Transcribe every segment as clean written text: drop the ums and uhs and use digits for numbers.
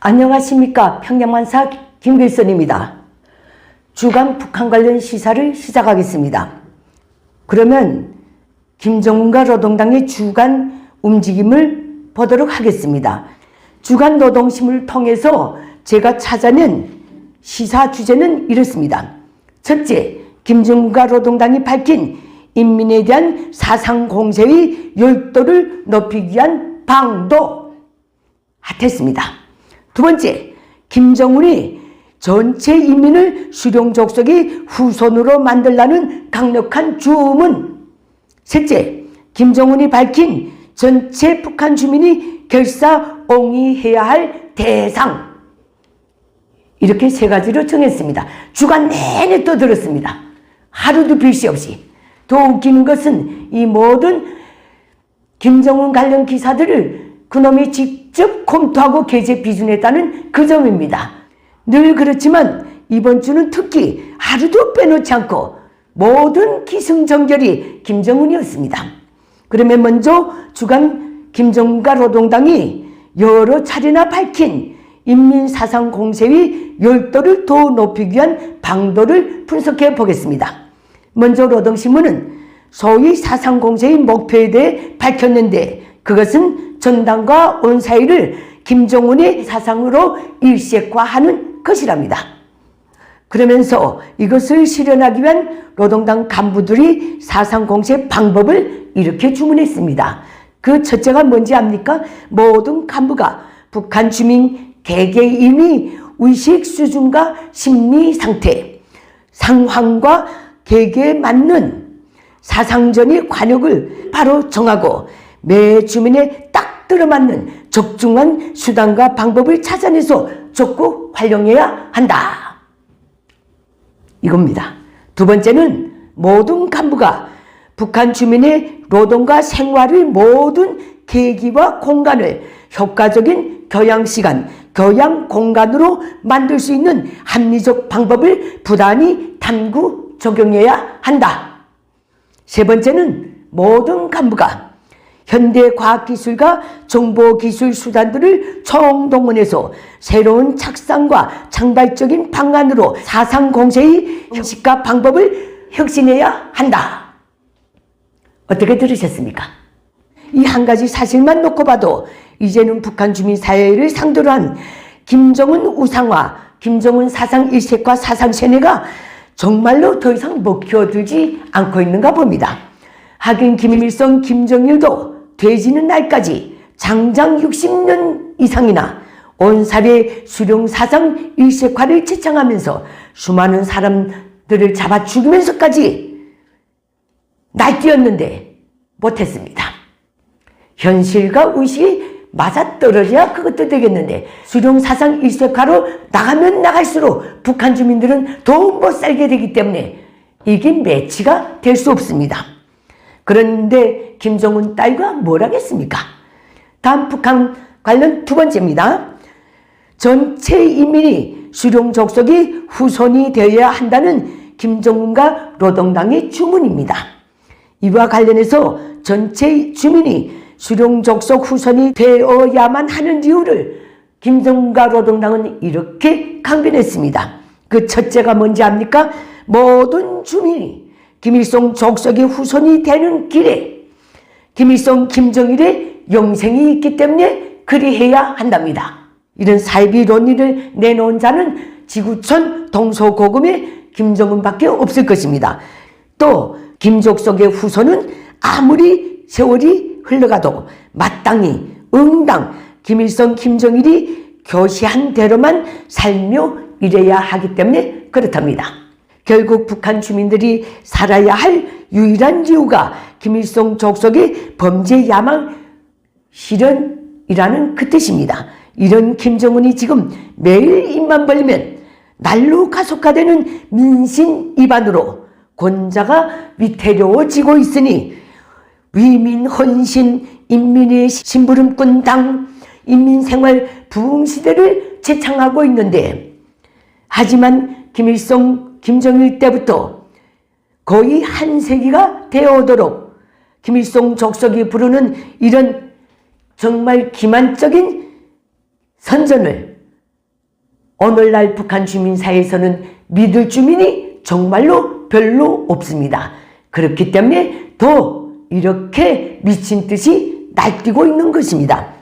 안녕하십니까. 평양만사 김길선입니다. 주간 북한 관련 시사를 시작하겠습니다. 그러면 김정은과 노동당의 주간 움직임을 보도록 하겠습니다. 주간 노동신문을 통해서 제가 찾아낸 시사 주제는 이렇습니다. 첫째, 김정은과 노동당이 밝힌 인민에 대한 사상 공세의 열도를 높이기 위한 방도 핫했습니다. 두 번째, 김정은이 전체 인민을 수령족속의 후손으로 만들라는 강력한 주문. 셋째, 김정은이 밝힌 전체 북한 주민이 결사옹위해야 할 대상. 이렇게 세 가지로 정했습니다. 주간 내내 떠들었습니다. 하루도 빌시 없이. 더 웃기는 것은 이 모든 김정은 관련 기사들을 그놈이 직접 검토하고 게재 비준했다는 그 점입니다. 늘 그렇지만 이번 주는 특히 하루도 빼놓지 않고 모든 기승전결이 김정은이었습니다. 그러면 먼저 주간 김정은과 노동당이 여러 차례나 밝힌 인민사상 공세의 열도를 더 높이기 위한 방도를 분석해 보겠습니다. 먼저 노동신문은 소위 사상 공세의 목표에 대해 밝혔는데 그것은 전당과 온사이를 김정은의 사상으로 일색화하는 것이랍니다. 그러면서 이것을 실현하기 위한 노동당 간부들이 사상 공세 방법을 이렇게 주문했습니다. 그 첫째가 뭔지 압니까? 모든 간부가 북한 주민 개개인의 의식 수준과 심리 상태, 상황과 계기에 맞는 사상전의 관역을 바로 정하고 매 주민에 딱 들어맞는 적중한 수단과 방법을 찾아내서 적극 활용해야 한다. 이겁니다. 두 번째는 모든 간부가 북한 주민의 노동과 생활의 모든 계기와 공간을 효과적인 교양시간, 교양 공간으로 만들 수 있는 합리적 방법을 부단히 탐구 적용해야 한다. 세 번째는 모든 간부가 현대 과학기술과 정보기술 수단들을 총동원해서 새로운 착상과 창발적인 방안으로 사상 공세의 형식과 방법을 혁신해야 한다. 어떻게 들으셨습니까? 이 한 가지 사실만 놓고 봐도 이제는 북한 주민 사회를 상대로 한 김정은 우상화, 김정은 사상 일색화 사상 세뇌가 정말로 더 이상 먹혀들지 않고 있는가 봅니다. 하긴 김일성, 김정일도 되지는 날까지 장장 60년 이상이나 온살의 수령 사상 일색화를 제창하면서 수많은 사람들을 잡아 죽이면서까지 날뛰었는데 못했습니다. 현실과 의식이 맞아떨어져야 그것도 되겠는데 수령 사상 일색화로 나가면 나갈수록 북한 주민들은 더 못 살게 되기 때문에 이게 매치가 될 수 없습니다. 그런데 김정은 따위가 뭘 하겠습니까? 다음 북한 관련 두 번째입니다. 전체 인민이 수령 족속의 후손이 되어야 한다는 김정은과 노동당의 주문입니다. 이와 관련해서 전체 주민이 수령 족속 후손이 되어야만 하는 이유를 김정은과 노동당은 이렇게 강변했습니다. 그 첫째가 뭔지 압니까? 모든 주민이 김일성 족속의 후손이 되는 길에 김일성, 김정일의 영생이 있기 때문에 그리해야 한답니다. 이런 사이비 논리를 내놓은 자는 지구촌 동서고금의 김정은밖에 없을 것입니다. 또 김족속의 후손은 아무리 세월이 흘러가도 마땅히 응당 김일성, 김정일이 교시한 대로만 살며 이래야 하기 때문에 그렇답니다. 결국 북한 주민들이 살아야 할 유일한 이유가 김일성 족속의 범죄 야망 실현이라는 그 뜻입니다. 이런 김정은이 지금 매일 입만 벌리면 날로 가속화되는 민심 위반으로 권자가 위태로워지고 있으니 위민 헌신 인민의 심부름꾼 당 인민생활 부흥시대를 제창하고 있는데 하지만 김일성, 김정일 때부터 거의 한 세기가 되어오도록 김일성 족속이 부르는 이런 정말 기만적인 선전을 오늘날 북한 주민사회에서는 믿을 주민이 정말로 별로 없습니다. 그렇기 때문에 더 이렇게 미친 듯이 날뛰고 있는 것입니다.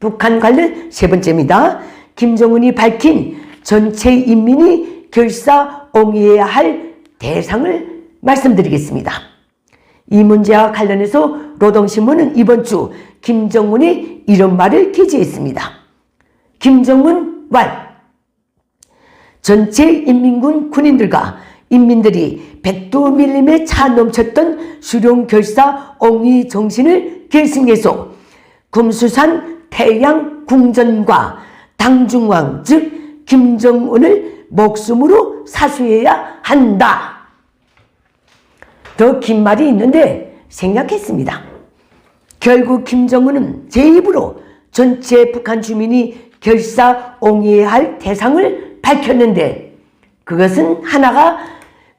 북한 관련 세 번째입니다. 김정은이 밝힌 전체 인민이 결사옹위해야 할 대상을 말씀드리겠습니다. 이 문제와 관련해서 노동신문은 이번 주 김정은이 이런 말을 게재했습니다. 김정은 왈. 전체 인민군 군인들과 인민들이 백두 밀림에 차 넘쳤던 수령 결사옹위 정신을 결승해서 금수산 태양 궁전과 당중왕 즉 김정은을 목숨으로 사수해야 한다. 더 긴 말이 있는데 생략했습니다. 결국 김정은은 제 입으로 전체 북한 주민이 결사옹위해야 할 대상을 밝혔는데 그것은 하나가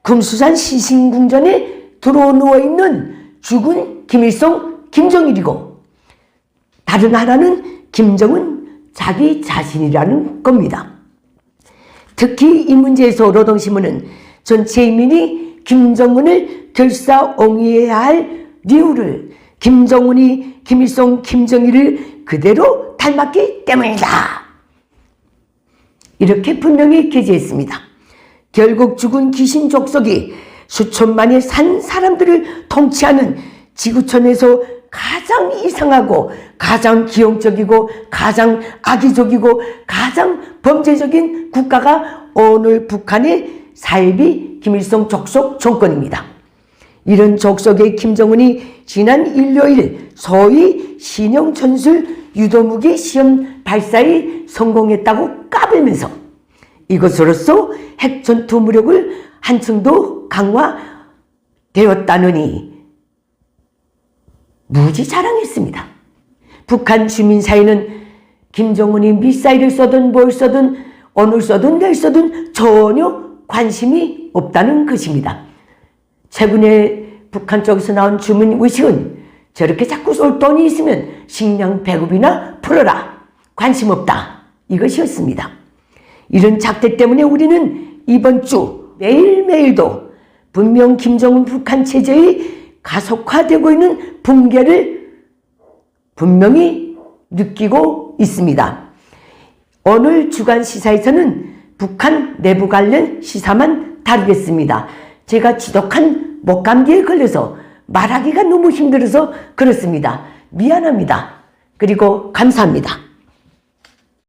금수산 시신궁전에 들어누워 있는 죽은 김일성, 김정일이고 다른 하나는 김정은 자기 자신이라는 겁니다. 특히 이 문제에서 노동신문은 전체 인민이 김정은을 결사옹위해야 할 이유를 김정은이 김일성, 김정일을 그대로 닮았기 때문이다. 이렇게 분명히 게재했습니다. 결국 죽은 귀신 족속이 수천만의 산 사람들을 통치하는 지구촌에서 가장 이상하고 가장 기형적이고 가장 악의적이고 가장 범죄적인 국가가 오늘 북한의 사이비 김일성 족속 정권입니다. 이런 족속의 김정은이 지난 일요일 소위 신형전술 유도무기 시험 발사에 성공했다고 까불면서 이것으로써 핵전투 무력을 한층 더 강화되었다느니 무지 자랑했습니다. 북한 주민사회는 김정은이 미사일을 쏘든 뭘 쏘든 오늘 쏘든 내일 쏘든 전혀 관심이 없다는 것입니다. 최근에 북한 쪽에서 나온 주민의식은 저렇게 자꾸 쏠 돈이 있으면 식량 배급이나 풀어라. 관심 없다. 이것이었습니다. 이런 작태 때문에 우리는 이번 주 매일매일도 분명 김정은 북한 체제의 가속화되고 있는 붕괴를 분명히 느끼고 있습니다. 오늘 주간 시사에서는 북한 내부 관련 시사만 다루겠습니다. 제가 지독한 목감기에 걸려서 말하기가 너무 힘들어서 그렇습니다. 미안합니다. 그리고 감사합니다.